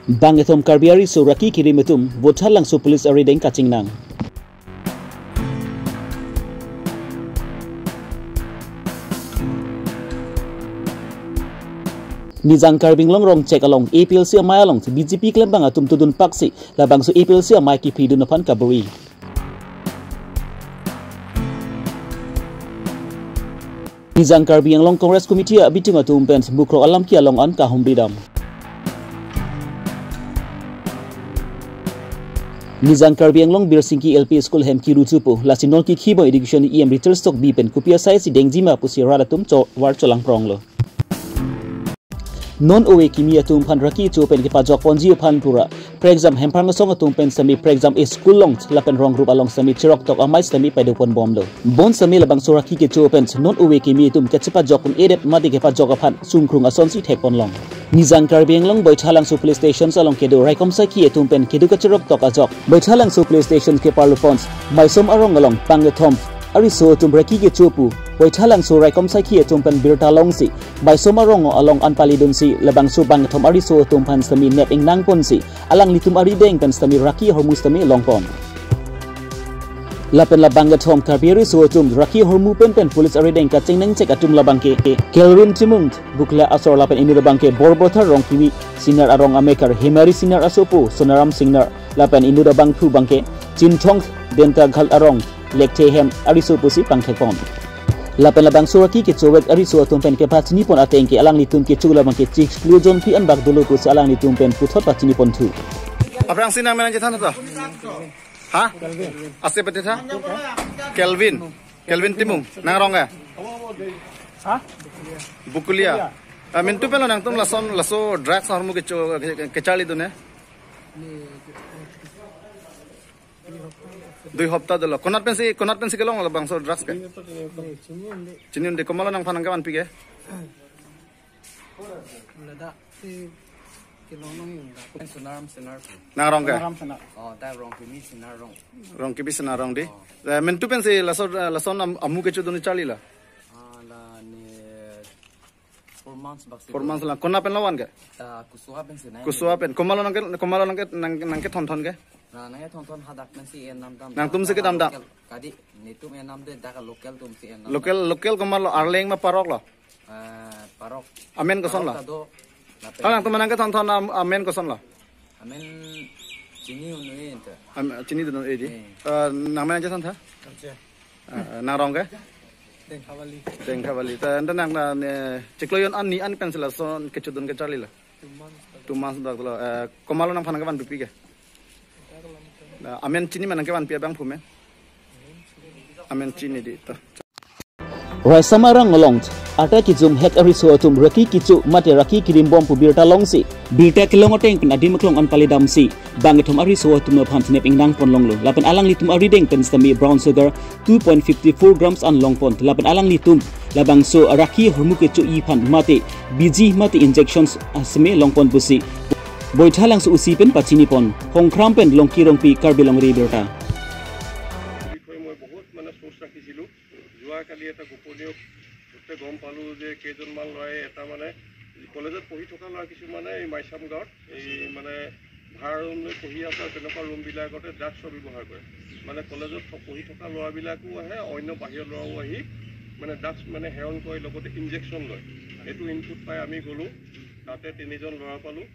Bangathom Karbiari so raki kirimetum botha langso police arideng kachingnang. Nizang Karbi Longri check along APLC amai along BJP klembang atum tudun paksi labang so APLC amai ki pidun apan kaburi. Nizang Karbi Long Congress Committee abitung atum pens bukro alam ki along an kahum bidam. Nizang Karbi Long Birsingki LP School hem ki rutupo lasinol ki khibo education EM return stock bi pen kupia sai si dengjima pusi radatum cho war cholang pronglo. Non owe kimia tum pan raki chu pen ki pajok ponji pan pura preexam hempang song tum pen sami preexam is school long lapen rong group along sami chirok tok amai sami pai pon bom lo bon sami labang soraki ke chu pen non owe kimia tum ke chipa jok pun edep mati ke pajok aphan sumkrung ason si thek pon long Nizang Karbi Long boithalang su police station along kedo raikom sa ki tum pen kedu ka chirok tok ajok boithalang su police station ke parlopons maisom arong along pangathom ari so tum raki ke chupu boithalang su raikom sa ki tum pen birta long si by somarong along anpalidun si labang su bangathom ari so tum pan sami net ing nang pon si alang litum ari deng pen sami raki hormus sami long pon lapen labangathom Karbiari so tum raki hormu pen police ari deng ka chingnang check atum labang ke kelrin timung bukla asor lapen ini labang ke borbothar rong kimi sinar arong amekar himari sinar asopo sonaram sinar lapen inu labang thu bangke chinthong denta ghal arong lekte hem ari so pusi pangthekpon lapen labang suraki ke chowek ari so tumpen ke pachini pon ateng ke alang litum ke chugla bang ke chik clujon pi an bak dolo pu alang litum pen puthot pachini pon thu aprang sinang menan jethan ta ha ase pete tha Kelvin timung nang rong ga ha bukulia min tu pelo nang tum laso drugs hormu ke chali dune 2 hafta dolo konat pensi ke long labang so drugs ke chiniun de komala nang phanang ka man pige lada si kilong nang sinar nang rong ka oh ta rong kimi sinar rong kibi sinar rong di men tu pensi laso amu ke chuduni chali la la ni 4 months la kona pen lawan ke kusua pen komala nang ke thon ke nang thon hadak men si en nam nang tum se ke dam kadi ni tum en nam de da local tum si en nam local komala arleng ma parok lo parok amen ko son la nang tum nang ke thon amen ko son la amen chini unui ente chini dun e di nang men jasan tha nang rong ke deng khavali ta nang na chikloyon an ni an pencil son ke chudun ke charli la 2 months dak lo komala nang phanang ke ban dupi ke amen chini manang ke ban pia bang phume amen chini di ta Rai samarang along ata ki zum hek ari so tum raki kichu mate raki kirim bom pu birta long si birta kilong oteng pen adi maklong an palidam si bangathom ari so tum phan snap ing nang pon long lo lapan alang litum ari deng pen stami brown sugar 2.54 grams an long pon lapan alang litum labang so raki hormu ke chu I phan mate biji mate injections asme long pon pusi boithalang su usi pen pachini pon hongkram pen longki rongpi Karbi Longri Abirta কালি এটা গোপনীয় সূত্ৰে গম পালো যে কেইজনমান লয় এটা মানে কলেজত পঢ়ি থকা ল'ৰা কিছুমানে এই মাইচাম গাঁৱত এই মানে ভাড়া ৰুম লৈ পঢ়ি আছে তেনেকুৱা ৰুমবিলাকতে ড্ৰাগছৰ ব্যৱহাৰ কৰে মানে কলেজত পঢ়ি থকা ল'ৰাবিলাকো আহে অন্য বাহিৰৰ ল'ৰাও আহি মানে ড্ৰাগছ মানে সেৱন কৰি লগতে ইনজেকশ্যন লয় এইটো ইনপুট পাই আমি গ'লোঁ তাতে 3জন ল'ৰা পালোঁ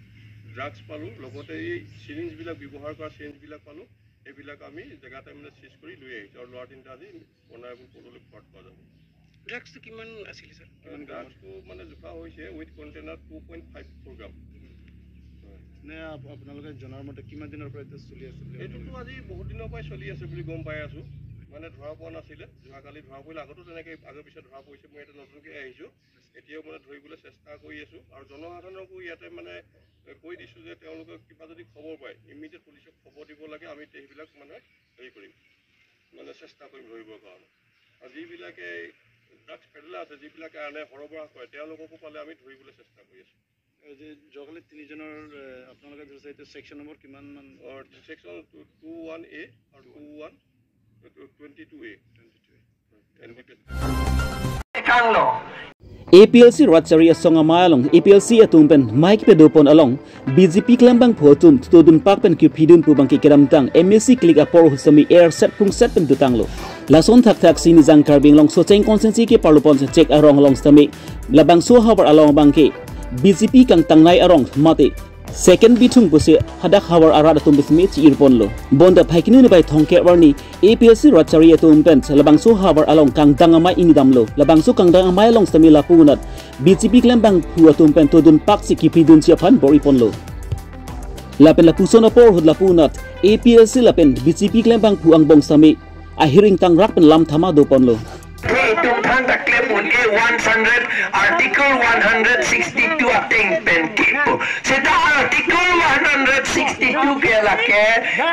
ড্ৰাগছ পালোঁ লগতে এই চিৰিঞ্জবিলাক ব্যৱহাৰ কৰা চিৰিঞ্জবিলাক পালোঁ এইবিলাক আমি জেগাতে মানে চিজ কৰি লৈ আহিছোঁ আৰু ল'ৰা তিনিটা আজি বনাইবোৰ পললৈ ঘৰত পোৱা যাব ড্ৰাগছটো কিমান আছিল ছাৰ কিমান ড্ৰাগছটো মানে জোখা হৈছে উইথ কণ্টেইনাৰ 2.54 গ্ৰাম নে আপোনালোকে জনাৰ মতে কিমান দিনৰ পৰা এইটো চলি আছে এইটোতো আজি বহুত দিনৰ পৰাই চলি আছে বুলি গম পাই আছোঁ মানে ধৰা পোৱা নাছিলে যোৱাকালি ধৰা পৰিলে আগতো তেনেকৈ আগৰ পিছত ধৰা পৰিছে মই এটা নতুনকৈ আহিছোঁ এতিয়াও মানে ধৰিবলৈ চেষ্টা কৰি আছোঁ আৰু জনসাধাৰণকো ইয়াতে মানে কৈ দিছোঁ যে তেওঁলোকে কিবা যদি খবৰ পায় ইমিডিয়েট পুলিচক খবৰ দিব লাগে আমি সেইবিলাক মানে হেৰি কৰিম মানে চেষ্টা কৰিম ধৰিবৰ কাৰণে আৰু যিবিলাকে ড্ৰাগছ পেডলাৰ আছে যিবিলাকে আনে সৰবৰাহ কৰে তেওঁলোককো পালে আমি ধৰিবলৈ চেষ্টা কৰি আছোঁ যে যোৱাকালি 3জনৰ আপোনালোকে ধৰিছে এইটো ছেকশ্যন নম্বৰ কিমান মান ছেকশ্যন 21A আৰু 22A APLC Ratchari Songa Mayalong APLC atumpen Mike Pedopon along BJP Klambang Photum Tudun Pakpen Cupidun Pubang Kikiramtang MSC Click Apor Husami Air Set Pung Set Pen Dutanglo Lason Tak Sini Zang Karbing Long So Cheng Konsensi Ki Parlupon Check Arong Long Stami Labang So Habar Along Bangke BJP Kang Tangnai Arong Mate Second bitung pusi hadak hawar arada tumbis mit irpon lo. Bonda paikinu ni bai thongke warni APLC Ratchari tumpen labangso hawar along kang dangamai ini damlo. Labangso kang dangamai long sami lapunat. BJP klembang pu tumpen todun pak si kipidun siapan bor ipon lo. Lapen lapusona por hud lapunat APLC lapen BJP klembang pu ang bong sami ahiring tang rak pen lam thama dopon lo. Tum than the claim on A100 Article 162 ateng pen kipo. Seta Article 162 ke lake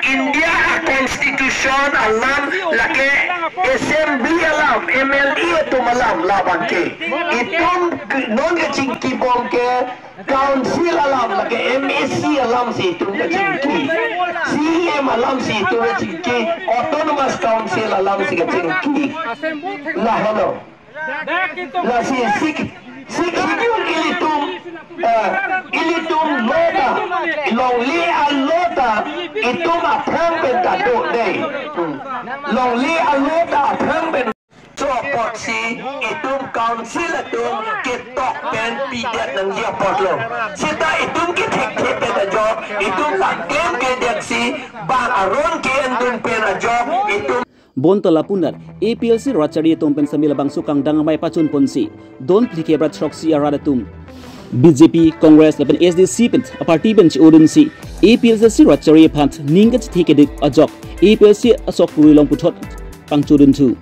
India Constitution alam lake Assembly alam MLE tu malam laban ke. Itum non ke cingki bom ke Council alam lake MSC alam si itum ke cingki. CM alam si itum ke cingki. Autonomous Council alam si ke cingki. Lah hello. Lah si sik ilitum lota longli alota itum apang bentado day longli alota apang ben so poksi itum council itum ketok pen pidat nang dia potlo sita itum ketek ketek ajo itum tangkem kedeksi bang aron ke endun pen ajo itum Bonto lapunat APLC Ratchari tumpen samila bangso kang dangamai pachun ponsi don plikebrat troksi aradatum BJP Congress lapen SDC pen party bench urunsi APLC Ratchari pant ningat thikedik ajok APLC asok ruilong puthot pangchurun tu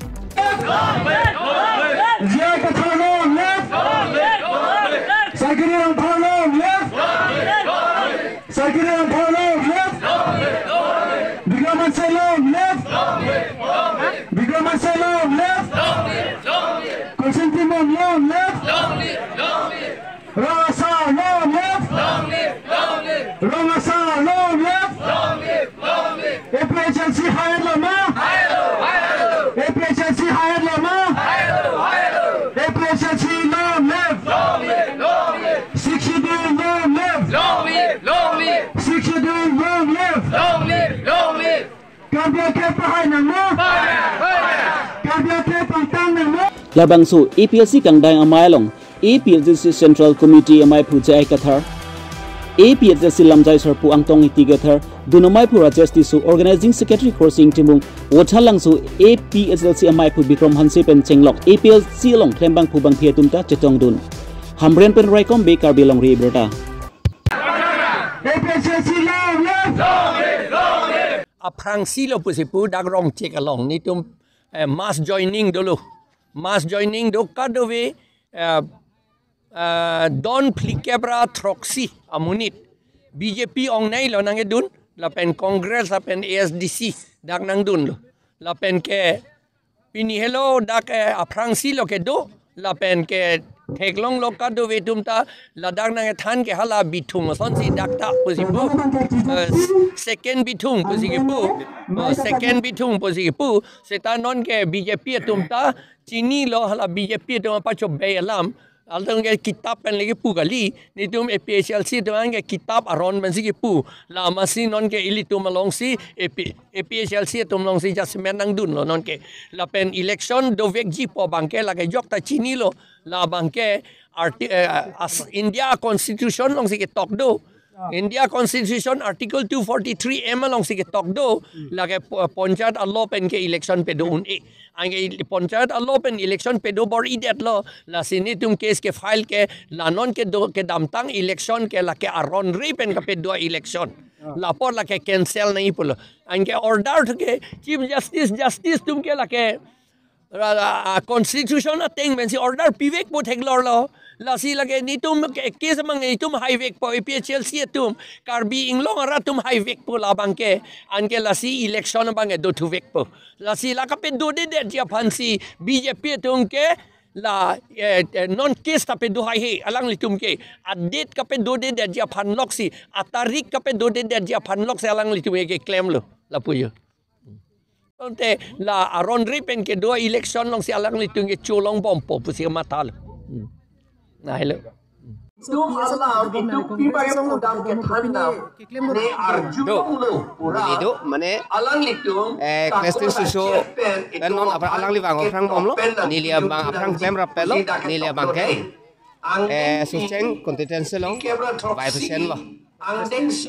Labangso APLC kang dang amayalong APLC Central Committee amai puja ikathar APLC lamjai sarpu angtong itigathar dunamai pu Justice Organizing Secretary Crossing Timung Wachalangso APLC amai pu Bikram Hanse pen chenglok APLC long klembang pu bang thietumta chetong dun Hamren pen raikom be Karbi Longri Abirta Aprang silo pusipu dagrong check along nitum mass joining dulu mass joining do kadove don plikebra troxy amunit BJP ong nai lo nang edun lapen Congress lapen ASDC dak nang dun lo lapen ke pini hello dak aprang silo ke do lapen ke Heklong loka do vetumta ladang nang than ke hala bitung son si dakta pusipu second bitung pusipu second bitung pusipu seta non ke BJP tumta chini lo hala BJP tum pacho belam altong ke kitab pen lagi pu kali ni tum APHLC tum ke kitab aron men si pu la masi non ke ilitum long si APHLC tum long si jasmen nang dun lo non ke la pen election do vekji po bangke la ke jok ta chini lo la bangke India Constitution long si ke tok do India Constitution Article 243 M long si ke tok do la ke ponjat allo pen ke election pe do un e ange ponjat allo pen election pe do bor idet lo la sini tum case ke file ke la non ke do ke damtang election ke la ke aron ri pen ke pe do election la por la ke cancel nahi pulo ange order ke chief justice tum ke la ke Constitution ateng men si order pivek po theglor lo la si lage ni tum case mang ni tum highway po APHLC tum Karbi inglong ara tum highway po labang ke anke la si election bang do thu vek po la si la ka pe do de dia phansi BJP tum ke la non case ta pe do hai alang li tum ke adet ka pe do de dia phanlok si atarik ka pe do de dia phanlok se alang li tum ke claim lo la puyo Onte la aron ripen ke dua election long si alang li tung ke chulong bompo pusi matal. Hello. Itu Allah itu pibai udang ke tanam ne arjulong lo pura itu mana alang litung Kristen susu penon apa alang li bang orang bom lo nilia bang orang claim rapelo nilia bang ke suseng kompetensi lo 5% lo 5%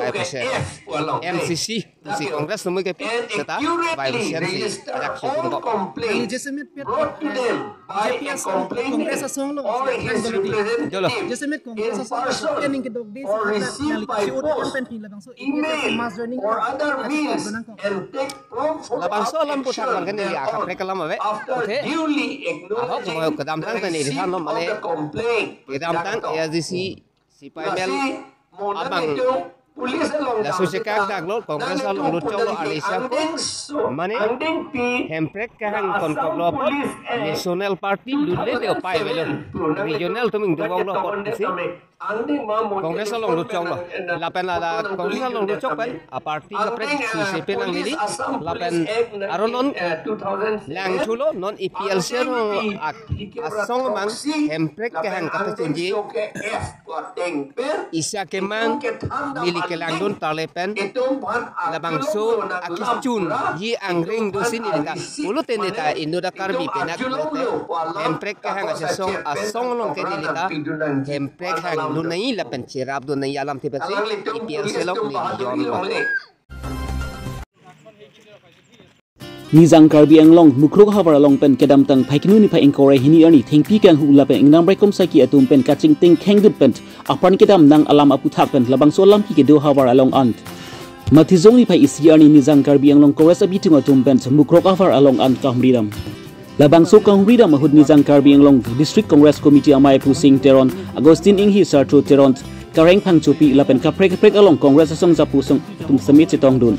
MCC si Kongres semua ke serta 5% si election untuk legitimate Kongres asong lo jolo legitimate Kongres asong kening ke dog days si utak pen pin labang so mass joining or other means and take from labang so lam putar lang kan nilia ka prek lam ave after duly ahok mo kadam tang tani rihan no male kadam tang SDC si paimel abang la sociedad daglo Kongres along lucholo alisa mane hemprek kahang konkoblo national party dudle de opai velo regional tuming dubong lo si Kongres along lucholo lapen la Kongres along luchopen a party ka prek si CP nang nili lapen aronon lang chulo non EPL sero asong mang hemprek kahang kapachinji isa kemang mili kelangun talepen labang so akicun yi angring dosin ita ulu teneta indoda karbi penak hemprek kahang asong long ke dilita hemprek hang lunai lapen cirap dunai alam tibetri IPL selok ni jon Nizang Karbi Anglong mukruk habar along pen kedam tang paiknu ni pa engkore hini ani thengpi kang hu lapen ingnam rekom saki atum pen kaching ting khengdut pen apan kedam nang alam apu thak pen labang so lam ki ke do habar along ant matizong ni pa isi ani Nizang Karbi Anglong kores abitung atum pen mukruk habar along ant kamridam labang so kamridam mahud Nizang Karbi Anglong District Congress Committee amai pusing teron Agustin inghi sartro teron kareng phangchupi lapen kaprek along Congress asong japusong tum samit chitong dun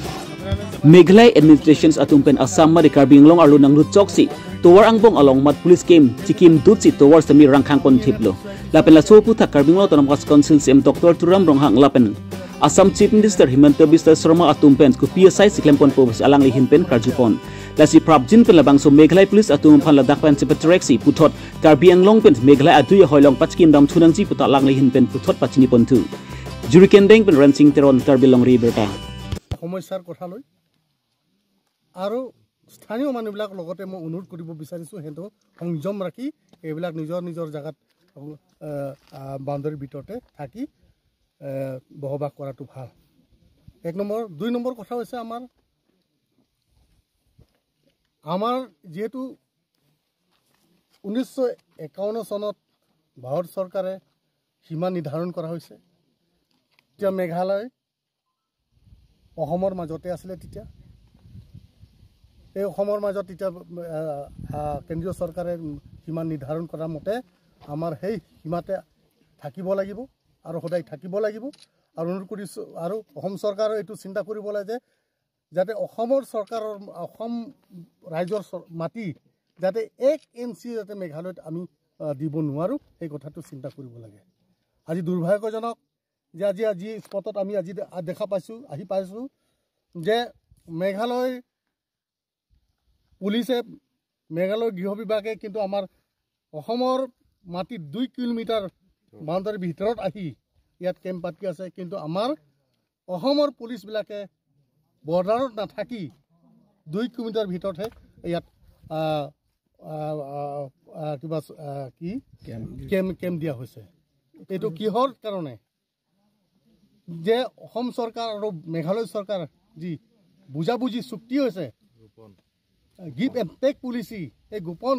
Meghalaya administrations atumpen Assam ma de Karbi Anglong arlu nang luchoksi towar angbong along mat police came chikim dutsi towar sami rangkhang kon thiplo lapen la sopu thak Karbi Anglong autonomous council sim Dr. Turam Ronghang lapen Assam Chief Minister Himanta Biswa Sharma atumpen ku PSI siklempon pobus alang li hinpen karjupon lasi prabjin pen labang so Meghalaya police atum phan ladak pen sepetrexi puthot Karbi Anglong pen Meghalaya adu hoilong pachkin dam thunangji puta lang li hinpen puthot pachini pontu jurikendeng pen rancing teron Karbi Longri Abirta সমস্যাৰ কথা লৈ আৰু স্থানীয় মানুহবিলাক লগতে মই অনুৰোধ কৰিব বিচাৰিছোঁ হেঁতক সংযম ৰাখি এইবিলাক নিজৰ জাগাত বাউণ্ডাৰীৰ ভিতৰতে থাকি বসবাস কৰাটো ভাল এক নম্বৰ দুই নম্বৰ কথা হৈছে আমাৰ যেহেতু 1951 চনত ভাৰত চৰকাৰে সীমা নিৰ্ধাৰণ কৰা হৈছে এতিয়া মেঘালয় অসমৰ মাজতে আছিল তেতিয়া এই অসমৰ মাজত তেতিয়া কেন্দ্ৰীয় চৰকাৰে সীমা নিৰ্ধাৰণ কৰা মতে আমাৰ সেই সীমাতে থাকিব লাগিব আৰু সদায় থাকিব লাগিব আৰু অনুৰোধ কৰিছোঁ আৰু অসম চৰকাৰে এইটো চিন্তা কৰিব লাগে যে যাতে অসমৰ চৰকাৰৰ অসম ৰাজ্যৰ মাটি যাতে 1 ইঞ্চি যাতে মেঘালয়ত আমি দিব নোৱাৰোঁ এই কথাটো চিন্তা কৰিব লাগে আজি দুৰ্ভাগ্যজনক যে আজি স্পটত আমি আজি দেখা পাইছোঁ যে মেঘালয় পুলিচে মেঘালয় গৃহ বিভাগে কিন্তু আমাৰ অসমৰ মাটি 2 কিলোমিটাৰ বাউণ্ডাৰীৰ ভিতৰত আহি ইয়াত কেম্প পাতি আছে কিন্তু আমাৰ অসমৰ পুলিচবিলাকে বৰ্ডাৰত নাথাকি 2 কিলোমিটাৰ ভিতৰতহে ইয়াত কিবা কি কেম্প দিয়া হৈছে এইটো কিহৰ কাৰণে যে অসম চৰকাৰ আৰু মেঘালয় চৰকাৰ যি বুজাবুজি চুক্তি হৈছে গিভ এণ্ড টেক পলিচি এই গোপন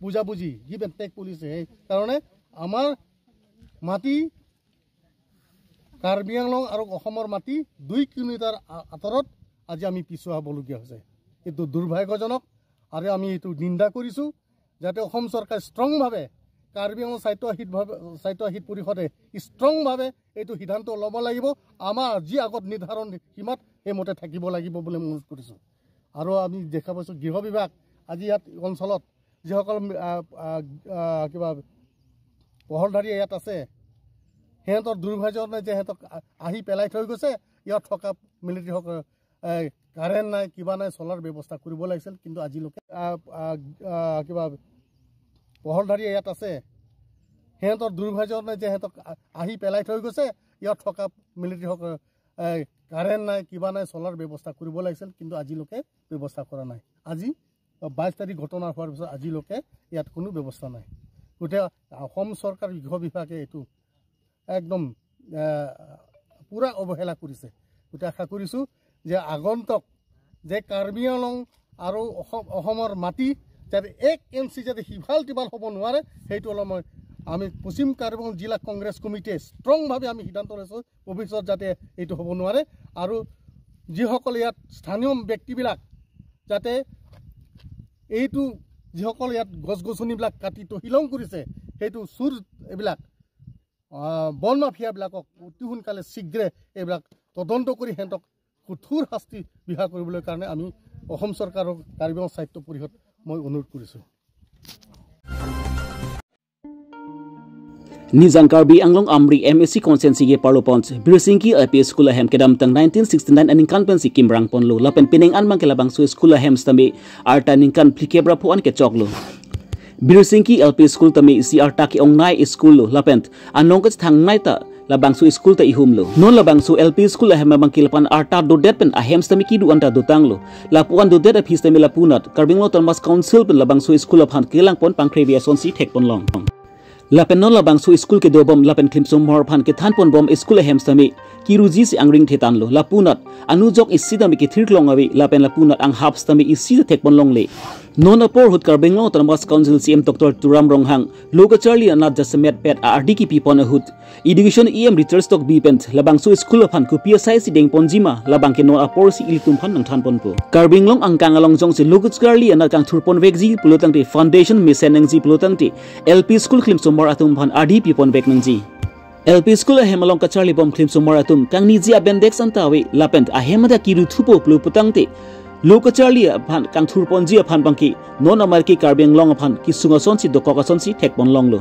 বুজাবুজি গিভ এণ্ড টেক পলিচি সেই কাৰণে আমাৰ মাটি কাৰ্বি আংলং আৰু অসমৰ মাটি 2 কিলোমিটাৰ আঁতৰত আজি আমি পিছুৱা হ'বলগীয়া হৈছে এইটো দুৰ্ভাগ্যজনক আৰু আমি এইটো নিন্দা কৰিছোঁ যাতে অসম চৰকাৰ ষ্ট্ৰংভাৱে কাৰ্বি আংলং স্বায়ত্তশাসিত পৰিষদে ষ্ট্ৰংভাৱে এইটো সিদ্ধান্ত ল'ব লাগিব আমাৰ যি আগত নিৰ্ধাৰণ সীমাত সেইমতে থাকিব লাগিব বুলি অনুৰোধ কৰিছোঁ আৰু আমি দেখা পাইছোঁ গৃহ বিভাগ আজি ইয়াত অঞ্চলত যিসকল কিবা পহলধাৰী ইয়াত আছে সিহঁতৰ দুৰ্ভাগ্য নাই যে সিহঁতক আহি পেলাই থৈ গৈছে ইয়াত থকা মিলিটাৰীসকল কাৰেণ্ট নাই কিবা নাই চলাৰ ব্যৱস্থা কৰিব লাগিছিল কিন্তু আজিলৈকে কিবা পহলধাৰী ইয়াত আছে সিহঁতৰ দুৰ্ভাগ্য নাই যে সিহঁতক আহি পেলাই থৈ গৈছে ইয়াত থকা মিলিটাৰীসকল কাৰেণ্ট নাই কিবা নাই চলাৰ ব্যৱস্থা কৰিব লাগিছিল কিন্তু আজিলৈকে ব্যৱস্থা কৰা নাই আজি 22 তাৰিখ ঘটনা হোৱাৰ পিছত আজিলৈকে ইয়াত কোনো ব্যৱস্থা নাই গোটেই অসম চৰকাৰ গৃহ বিভাগে এইটো একদম পুৰা অৱহেলা কৰিছে গোটেই আশা কৰিছোঁ যে আগন্তক যে কাৰ্বি আংলং আৰু অসমৰ মাটি যাতে 1 ইঞ্চি যাতে সিফাল তিফাল হ'ব নোৱাৰে সেইটো অলপ আমি পশ্চিম কাৰ্বি আংলং জিলা কংগ্ৰেছ কমিটিয়ে ষ্ট্ৰংভাৱে আমি সিদ্ধান্ত লৈছোঁ ভৱিষ্যত যাতে এইটো হ'ব নোৱাৰে আৰু যিসকল ইয়াত স্থানীয় ব্যক্তিবিলাক যাতে এইটো যিসকল ইয়াত গছ গছনিবিলাক কাটি তহিলং কৰিছে সেইটো চুৰ এইবিলাক বন মাফিয়াবিলাকক অতি সোনকালে শীঘ্ৰে এইবিলাক তদন্ত কৰি সিহঁতক কঠোৰ শাস্তি বিহা কৰিবলৈ কাৰণে আমি অসম চৰকাৰক কাৰ্বি আংলং সাহিত্য পৰিষদ মই অনুৰোধ কৰিছোঁ Nizang Karbi Anglong Amri MSC Consensi ge Parlopons Birsinki IP School Ahem kedam tang 1969 aning kan pensi Kimrang Ponlo lapen pining an mang kelabang su School Ahem stami arta ningkan plikebra puan ke choklo Birsinki LP School tami si arta ki ongnai school lo lapent anong ke thang nai ta labang su school ta ihum lo non labang su LP School Ahem mang kilapan arta do det pen ahem stami ki du anta do tang lo lapuan do det apis tami lapunat Karbing lo Thomas Council pen labang su school of han kilang pon pang previason si tek pon long Lapen non labang su school ke dobom lapen klimsum mor phan ke than pon bom school hem stami kiruji si angring thetan lo lapunat anujok isida mi ke thirklong awi lapen lapunat ang hap stami isida thekpon long le non apor hut Karbing lo Thomas Council CM Dr Turam Ronghang loka charlie anat jasemet pet RDK pipon hut education EM research stock bipent labang su school of han ku PSI si deng ponjima labang ke non apor si ilitum phan nang than pon po Karbing long ang kang along jong si loka charlie anat kang thurpon vekji pulotang te foundation mission nang ji pulotang te LP school klimsum mor atum phan RDP pon vek nang ji LP school ahem along ka charlie bom klimsum mor atum kang ni ji abendex antawi lapent ahemada kiru thupo plu putang te Loka Charlie phan kang thurpon ji phan bangki non amarki Karbi Anglong phan ki sunga sonsi dokka sonsi thekpon longlo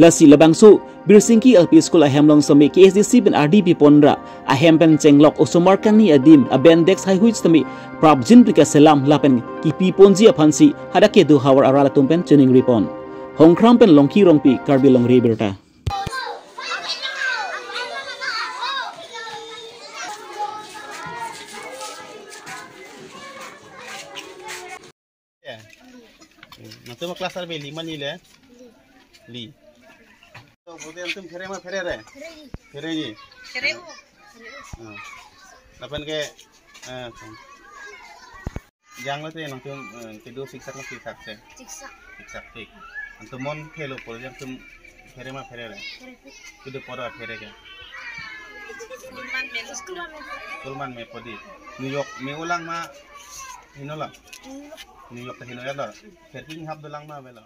lasi labangsu Birsinki LP School ahem long sami KSDC ben RDP ponra ahem pen chenglok osomar kangni adim abendex hai huits tami prabjin prika selam lapen ki pi ponji phan si hadake du hawar arala tumpen tuning ripon hongkram pen longki rongpi Karbi Longri Abirta Nanti mau kelas arbe 5 ni le. Li. So bode antum fere ma fere re. Fere ji. Fere wo. Lapan ke jang lo te antum ke do siksak na siksak se. Siksak tik. Antum mon khelo por antum fere ma fere re. Kudu pora fere ke. Kulman me podi. New York me ulang ma hinola. New York ke hinola. Ferking hab dolang ma bela.